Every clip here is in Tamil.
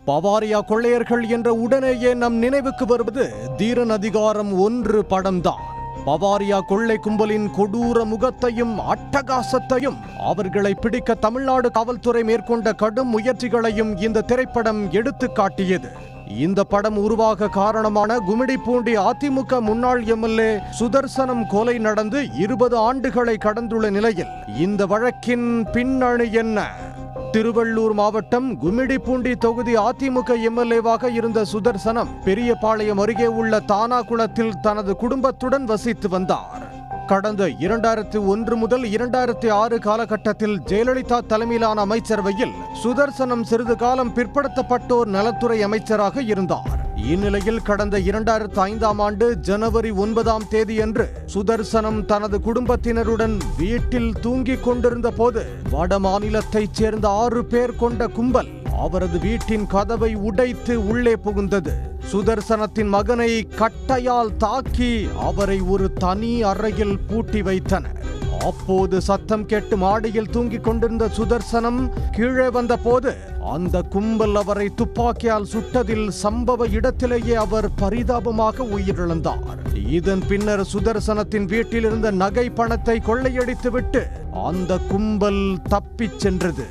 பவாரியா கொள்ளையர்கள் என்ற உடனேயே நம் நினைவுக்கு வருவது தீரன் அதிகாரம் 1 படம்தான். பவாரியா கொள்ளை கும்பலின் கொடூர முகத்தையும் அட்டகாசத்தையும் அவர்களை பிடிக்க தமிழ்நாடு காவல்துறை மேற்கொண்ட கடும் முயற்சிகளையும் இந்த திரைப்படம் எடுத்து காட்டியது. இந்த படம் உருவாக காரணமான கும்மிடிப்பூண்டி அதிமுக முன்னாள் எம்எல்ஏ சுதர்சனம் கொலை நடந்து 20 ஆண்டுகளை கடந்துள்ள நிலையில் இந்த வழக்கின் பின்னணி என்ன? திருவள்ளூர் மாவட்டம் கும்மிடிப்பூண்டி தொகுதி அதிமுக எம்எல்ஏவாக இருந்த சுதர்சனம் பெரியபாளையம் அருகே உள்ள தானாகுளத்தில் தனது குடும்பத்துடன் வசித்து வந்தார். கடந்த 2001 முதல் 2006 காலகட்டத்தில் ஜெயலலிதா தலைமையிலான அமைச்சரவையில் சுதர்சனம் சிறிது காலம் பிற்படுத்தப்பட்டோர் நலத்துறை அமைச்சராக இருந்தார். இந்நிலையில் கடந்த 2005ஆம் ஆண்டு ஜனவரி 9ஆம் தேதியன்று சுதர்சனம் தனது குடும்பத்தினருடன் வீட்டில் தூங்கிக் கொண்டிருந்த போது வட மாநிலத்தைச் சேர்ந்த 6 பேர் கொண்ட கும்பல் அவரது வீட்டின் கதவை உடைத்து உள்ளே புகுந்தது. சுதர்சனத்தின் மகனை கட்டையால் தாக்கி அவரை ஒரு தனி அறையில் பூட்டி வைத்தனர். அப்போது சத்தம் கேட்டு மாடியில் தூங்கிக் கொண்டிருந்த சுதர்சனம் கீழே வந்த போது அந்த கும்பல் அவரை துப்பாக்கியால் சுட்டதில் சம்பவ இடத்திலேயே அவர் பரிதாபமாக உயிரிழந்தார். இதன் பின்னர் சுதர்சனத்தின் வீட்டில் இருந்த நகை பணத்தை கொள்ளையடித்துவிட்டு அந்த கும்பல் தப்பிச் சென்றது.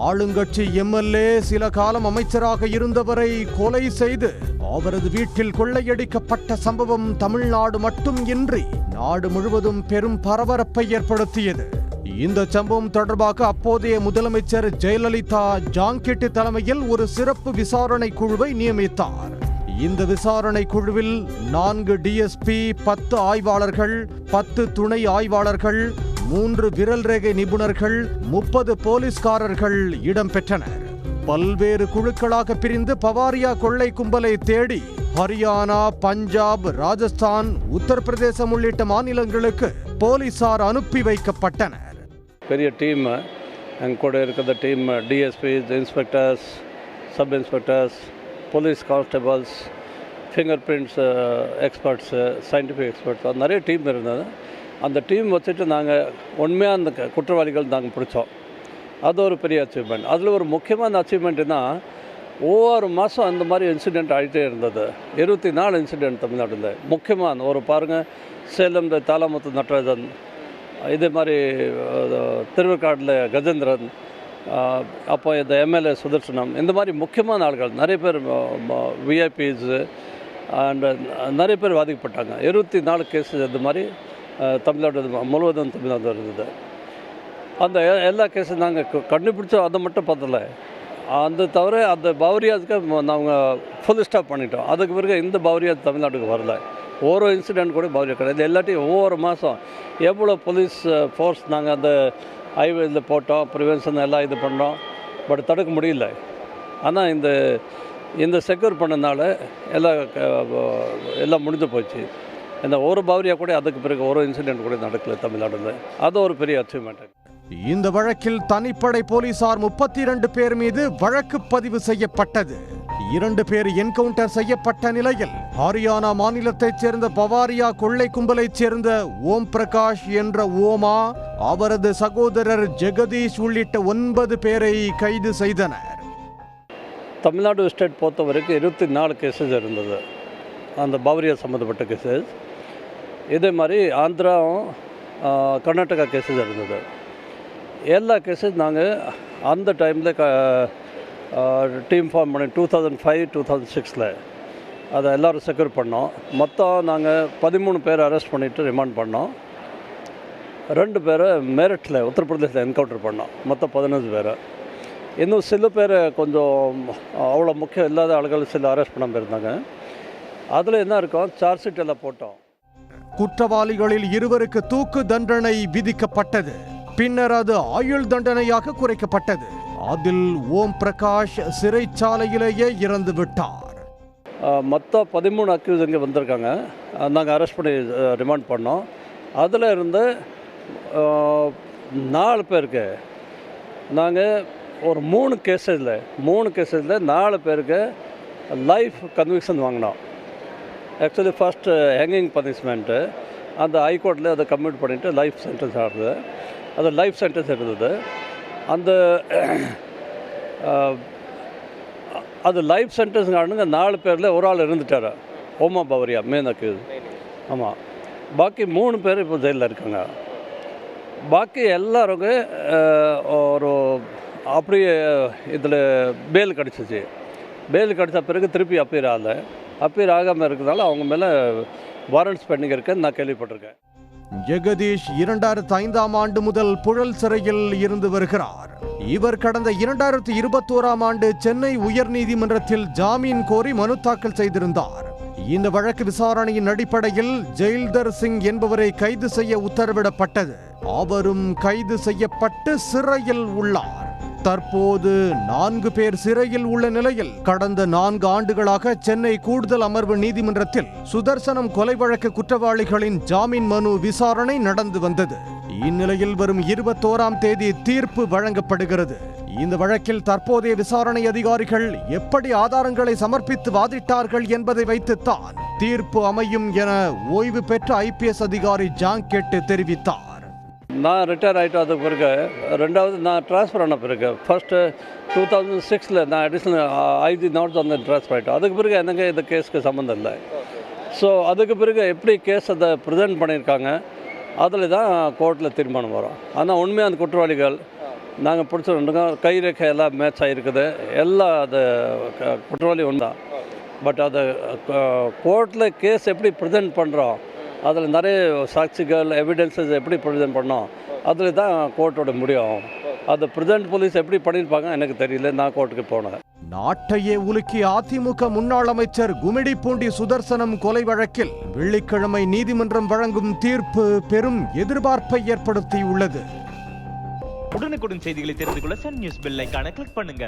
ஆளுங்கட்சி எம்எல்ஏ சில காலம் அமைச்சராக இருந்தவரை கொலை செய்து அவரது வீட்டில் கொள்ளையடிக்கப்பட்ட சம்பவம் தமிழ்நாடு மட்டும் இன்றி நாடு முழுவதும் பெரும் பரபரப்பை ஏற்படுத்தியது. இந்த சம்பவம் தொடர்பாக அப்போதைய முதலமைச்சர் ஜெயலலிதா ஜாங்கிட்டி தலைமையில் ஒரு சிறப்பு விசாரணை குழுவை நியமித்தார். இந்த விசாரணை குழுவில் 4 டிஎஸ்பி, 10 ஆய்வாளர்கள், 10 துணை ஆய்வாளர்கள், 3 விரல் ரேகை நிபுணர்கள், 30 போலீஸ்காரர்கள் இடம்பெற்றனர். பல்வேறு குழுக்களாக பிரிந்து பவாரியா கொள்ளை கும்பலை தேடி ஹரியானா, பஞ்சாப், ராஜஸ்தான், உத்தரப்பிரதேசம் உள்ளிட்ட மாநிலங்களுக்கு போலீசார் அனுப்பி வைக்கப்பட்டனர். பெரிய டீம் எங்க கூட இருக்கிற team DSPs, inspectors, sub inspectors, police constables, finger prints experts, scientific experts, நிறைய டீம் இருந்தது. அந்த டீம் வச்சுட்டு நாங்கள் உண்மையாக அந்த குற்றவாளிகள் நாங்கள் பிடிச்சோம். அது ஒரு பெரிய அச்சீவ்மெண்ட். அதில் ஒரு முக்கியமான அச்சீவ்மெண்ட்டுனா ஒவ்வொரு மாதம் அந்த மாதிரி இன்சிடெண்ட் ஆகிட்டே இருந்தது. 24 இன்சிடெண்ட் தமிழ்நாட்டில் முக்கியமான ஒரு பாருங்கள். சேலம் தாலாமுத்து நடராஜன், இதே மாதிரி திருவேற்காடில் கஜேந்திரன், அப்போ இந்த எம்எல்ஏ சுதர்சனம், இந்த மாதிரி முக்கியமான ஆள்கள் நிறைய பேர் விஐபிஸு அண்ட் நிறைய பேர் பாதிக்கப்பட்டாங்க. 24 கேஸு இந்த மாதிரி தமிழ்நாடு முழுவதும் தமிழ்நாடு இருந்தது. அந்த எல்லா கேஸும் நாங்கள் கண்டுபிடிச்சோம். அதை மட்டும் பார்த்தல, அந்த தவிர அந்த பவரியாவுக்கு நாங்கள் ஃபுல் ஸ்டாப் பண்ணிட்டோம். அதுக்கு பிறகு இந்த பவரியா தமிழ்நாட்டுக்கு வரல. ஒவ்வொரு இன்சிடெண்ட் கூட பவரியா கிடையாது. எல்லாத்தையும் ஒவ்வொரு மாதம் எவ்வளோ போலீஸ் ஃபோர்ஸ் நாங்கள் அந்த ஹைவேஸில் போட்டோம், ப்ரிவென்ஷன் எல்லாம் இது பண்ணோம். பட் தடுக்க முடியல. ஆனால் இந்த செக்யூர் பண்ணனால எல்லாம் முடிஞ்சு போச்சு. இந்த ஒரு பவரியா கூட அதுக்கு பிறகு ஒரு இன்சிடெண்ட் கூட நடக்கல தமிழ்நாட்டில். அது ஒரு பெரிய அச்சீவ்மெண்ட். இந்த வழக்கில் தனிப்படை போலீசார் 32 பேர் மீது வழக்கு பதிவு செய்யப்பட்டது. 2 பேர் என்கவுண்டர் செய்யப்பட்ட நிலையில் ஹரியானா மாநிலத்தைச் சேர்ந்த பவாரியா கொள்ளை கும்பலைச் சேர்ந்த ஓம் பிரகாஷ் என்ற ஓமா, அவரது சகோதரர் ஜெகதீஷ் உள்ளிட்ட 9 பேரை கைது செய்தனர். தமிழ்நாடு ஸ்டேட் பொறுத்த வரைக்கும் 24 கேஸஸ் இருந்தது, அந்த பவரியா சம்மந்தப்பட்ட கேஸஸ். இதே மாதிரி ஆந்திராவும் கர்நாடகா கேஸஸ் இருந்தது. எல்லா கேஸஸ் நாங்கள் அந்த டைமில் டீம் ஃபார்ம் பண்ணி 2005, 2006 அதை எல்லோரும் செக்யூர் பண்ணோம். மொத்தம் நாங்கள் 13 பேர் அரெஸ்ட் பண்ணிவிட்டு ரிமாண்ட் பண்ணோம். 2 பேரை மேரட்டில் உத்தரப்பிரதேசில் என்கவுண்டர் பண்ணோம். மொத்தம் 15 பேர். இன்னும் சில பேர் கொஞ்சம் அவ்வளோ முக்கியம் இல்லாத ஆளுகள் சில அரெஸ்ட் பண்ணாமல் இருந்தாங்க. அதில் என்ன இருக்கும், சார்ஜ் ஷீட் எல்லாம் போட்டோம். குற்றவாளிகளில் 2 தூக்கு தண்டனை விதிக்கப்பட்டது. பின்னர் அது ஆயுள் தண்டனையாக குறைக்கப்பட்டது. அதில் ஓம் பிரகாஷ் சிறைச்சாலையிலேயே இறந்து விட்டார். மொத்தம் 13 அக்யூஸ் இங்கே வந்திருக்காங்க. நாங்கள் அரெஸ்ட் பண்ணி ரிமாண்ட் பண்ணோம். அதில் இருந்து 4 பேருக்கு நாங்கள் ஒரு 3 கேஸில் 4 பேருக்கு லைஃப் கன்விக்ஷன் வாங்கினோம். ஆக்சுவலி ஃபஸ்ட்டு ஹேங்கிங் பனிஷ்மெண்ட்டு அந்த ஹைகோர்ட்டில் அதை கம்மிட் பண்ணிவிட்டு லைஃப் சென்டென்ஸ் ஆகுது. அது லைஃப் சென்டென்ஸ் இருந்தது. அந்த அது லைஃப் சென்டென்ஸ் காரணங்க 4 பேரில் ஒரு ஆள் இருந்துட்டார், ஓமா பவரியா மெயின் அக்யூஸ். ஆமாம், பாக்கி 3 பேர் இப்போ ஜெயிலில் இருக்காங்க. பாக்கி எல்லாருக்கும் ஒரு அப்படியே இதில் பேல் கிடச்சிச்சு. பேல் கிடச்ச பிறகு திருப்பி அப்பீர் ஆகாமல் இருக்கிறதால அவங்க மேலே வாரண்ட்ஸ் பெண்டிங் இருக்குன்னு நான் கேள்விப்பட்டிருக்கேன். ஜெகதீஷ் 2005ஆம் ஆண்டு முதல் புழல் சிறையில் இருந்து வருகிறார். இவர் கடந்த 2021ஆம் ஆண்டு சென்னை உயர்நீதிமன்றத்தில் ஜாமீன் கோரி மனு தாக்கல் செய்திருந்தார். இந்த வழக்கு விசாரணையின் அடிப்படையில் ஜெயில்தர் சிங் என்பவரை கைது செய்ய உத்தரவிடப்பட்டது. அவரும் கைது செய்யப்பட்டு சிறையில் உள்ளார். தற்போது 4 பேர் சிறையில் உள்ள நிலையில் கடந்த 4 ஆண்டுகளாக சென்னை கூடுதல் அமர்வு நீதிமன்றத்தில் சுதர்சனம் கொலை வழக்கு குற்றவாளிகளின் ஜாமீன் மனு விசாரணை நடந்து வந்தது. இந்நிலையில் வரும் 21ஆம் தேதி தீர்ப்பு வழங்கப்படுகிறது. இந்த வழக்கில் தற்போதைய விசாரணை அதிகாரிகள் எப்படி ஆதாரங்களை சமர்ப்பித்து வாதிட்டார்கள் என்பதை வைத்துத்தான் தீர்ப்பு அமையும் என ஓய்வு பெற்ற IPS அதிகாரி ஜாங்கெட் தெரிவித்தார். நான் ரிட்டையர் ஆகிட்டு அதுக்கு பிறகு 2வது நான் ட்ரான்ஸ்ஃபர் ஆன பிறகு ஃபர்ஸ்ட்டு 2006 நான் அடிஷ்னல் IG நார்த் வந்து ட்ரான்ஸ்ஃபர் ஆகிட்டோம். அதுக்கு பிறகு எனக்கு இந்த கேஸுக்கு சம்மந்தம் இல்லை. ஸோ அதுக்கு பிறகு எப்படி கேஸ் அதை ப்ரெசென்ட் பண்ணியிருக்காங்க அதில் தான் கோர்ட்டில் தீர்மானம் வரும். ஆனால் உண்மையாக அந்த குற்றவாளிகள் நாங்கள் பிடிச்சிருக்கோம், கை ரேகை எல்லாம் மேட்ச் ஆகிருக்குது, எல்லாம் அது குற்றவாளி ஒன்று தான். பட் அதை கோர்ட்டில் கேஸ் எப்படி ப்ரெசென்ட் பண்ணுறோம், அதில் நிறைய சாட்சிகள் எவிடன்சஸ் எப்படி ப்ரெசென்ட் பண்ணோம், அதில் தான் கோர்ட்டோட முடியும். அது ப்ரெசென்ட் போலீஸ் எப்படி பண்ணியிருப்பாங்க எனக்கு தெரியல, நான் கோர்ட்டுக்கு போனேன். நாட்டையே உலுக்கி அதிமுக முன்னாள் அமைச்சர் கும்மிடிப்பூண்டி சுதர்சனம் கொலை வழக்கில் வெள்ளிக்கிழமை நீதிமன்றம் வழங்கும் தீர்ப்பு பெரும் எதிர்பார்ப்பை ஏற்படுத்தியுள்ளது. உடனுக்குடன் செய்திகளை தெரிந்து கொள்ள சன் நியூஸ் பெல் ஐகானை கிளிக் பண்ணுங்க.